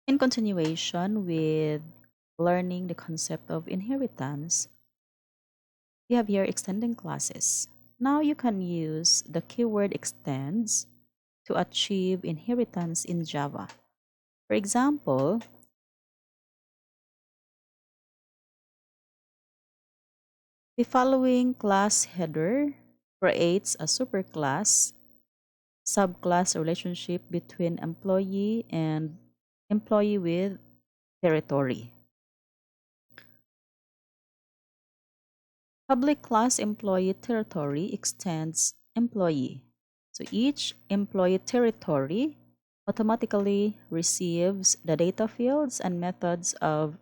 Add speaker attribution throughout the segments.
Speaker 1: In continuation with learning the concept of inheritance, we have here extending classes. Now you can use the keyword extends to achieve inheritance in Java. For example, the following class header creates a superclass subclass relationship between employee and employee with territory. Public class employee territory extends employee. So each employee territory automatically receives the data fields and methods of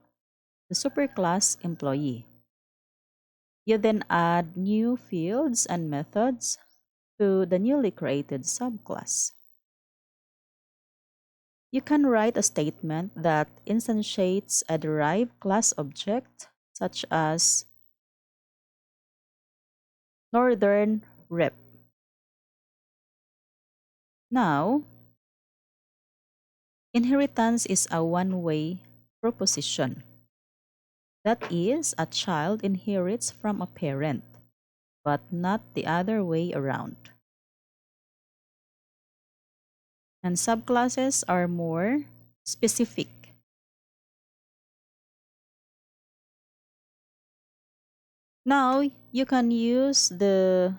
Speaker 1: the superclass employee. You then add new fields and methods to the newly created subclass. You can write a statement that instantiates a derived class object, such as northern rep. Now, inheritance is a one-way proposition. That is, a child inherits from a parent, but not the other way around. And subclasses are more specific. Now, you can use the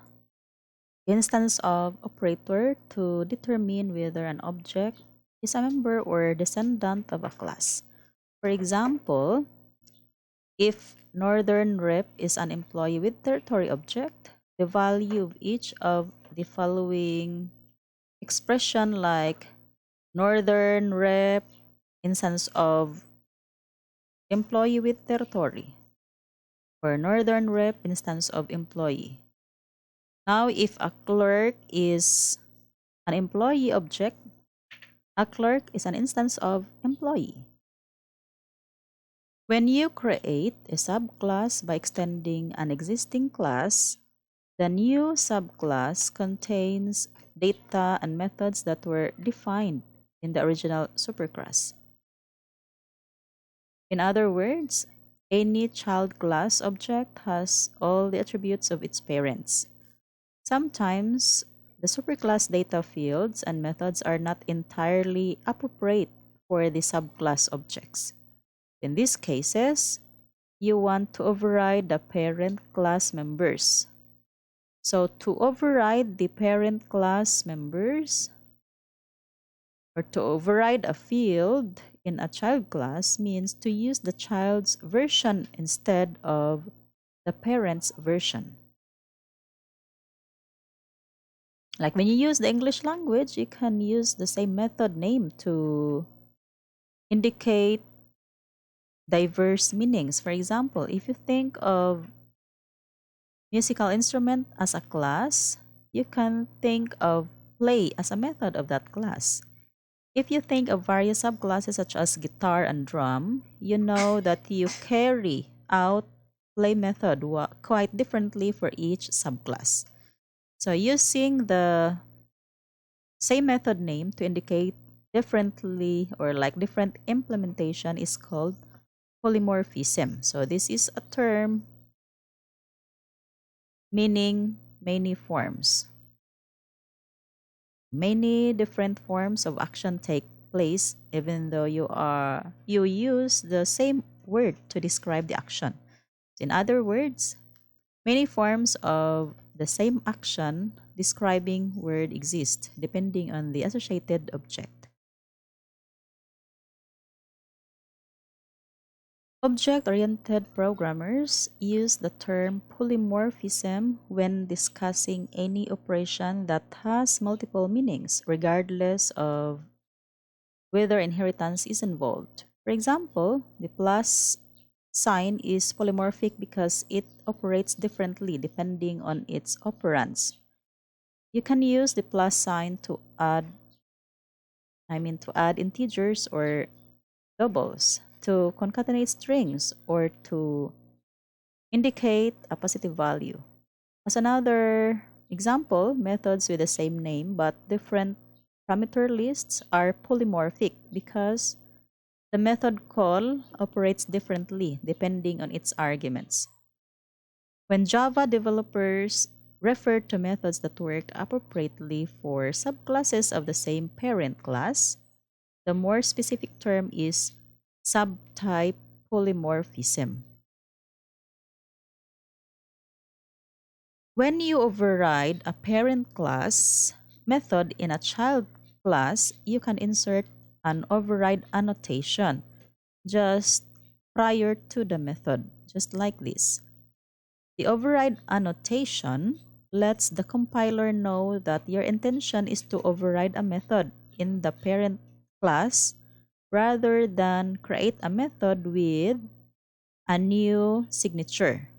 Speaker 1: instance of operator to determine whether an object is a member or descendant of a class. For example, if northern rep is an employee with territory object, the value of each of the following expression like northern rep instance of employee with territory or northern rep instance of employee. Now, if a clerk is an employee object, a clerk is an instance of employee. When you create a subclass by extending an existing class, the new subclass contains data and methods that were defined in the original superclass. In other words, any child class object has all the attributes of its parents. Sometimes the superclass data fields and methods are not entirely appropriate for the subclass objects. In these cases, you want to override the parent class members. So to override the parent class members or to override a field in a child class means to use the child's version instead of the parent's version. Like when you use the English language, you can use the same method name to indicate diverse meanings. For example, if you think of musical instrument as a class, you can think of play as a method of that class. If you think of various subclasses such as guitar and drum, you know that you carry out play method quite differently for each subclass. So using the same method name to indicate differently or like different implementation is called polymorphism. So this is a term meaning many forms. Many different forms of action take place even though you use the same word to describe the action. In other words, many forms of the same action describing word exist depending on the associated object. Object-oriented programmers use the term polymorphism when discussing any operation that has multiple meanings, regardless of whether inheritance is involved. For example, the plus sign is polymorphic because it operates differently depending on its operands. You can use the plus sign to add integers or doubles, to concatenate strings, or to indicate a positive value. As another example, methods with the same name but different parameter lists are polymorphic because The method call operates differently depending on its arguments. When Java developers refer to methods that work appropriately for subclasses of the same parent class, the more specific term is subtype polymorphism. When you override a parent class method in a child class, you can insert an override annotation just prior to the method, just like this. The override annotation lets the compiler know that your intention is to override a method in the parent class rather than create a method with a new signature.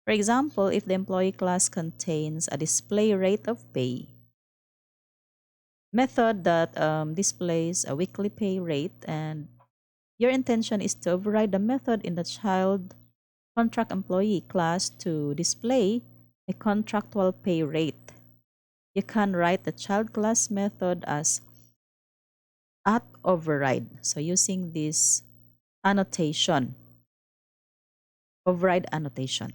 Speaker 1: For example, if the employee class contains a display rate of pay method that displays a weekly pay rate, and your intention is to override the method in the child contract employee class to display a contractual pay rate, you can write the child class method as at override. So using this annotation, override annotation.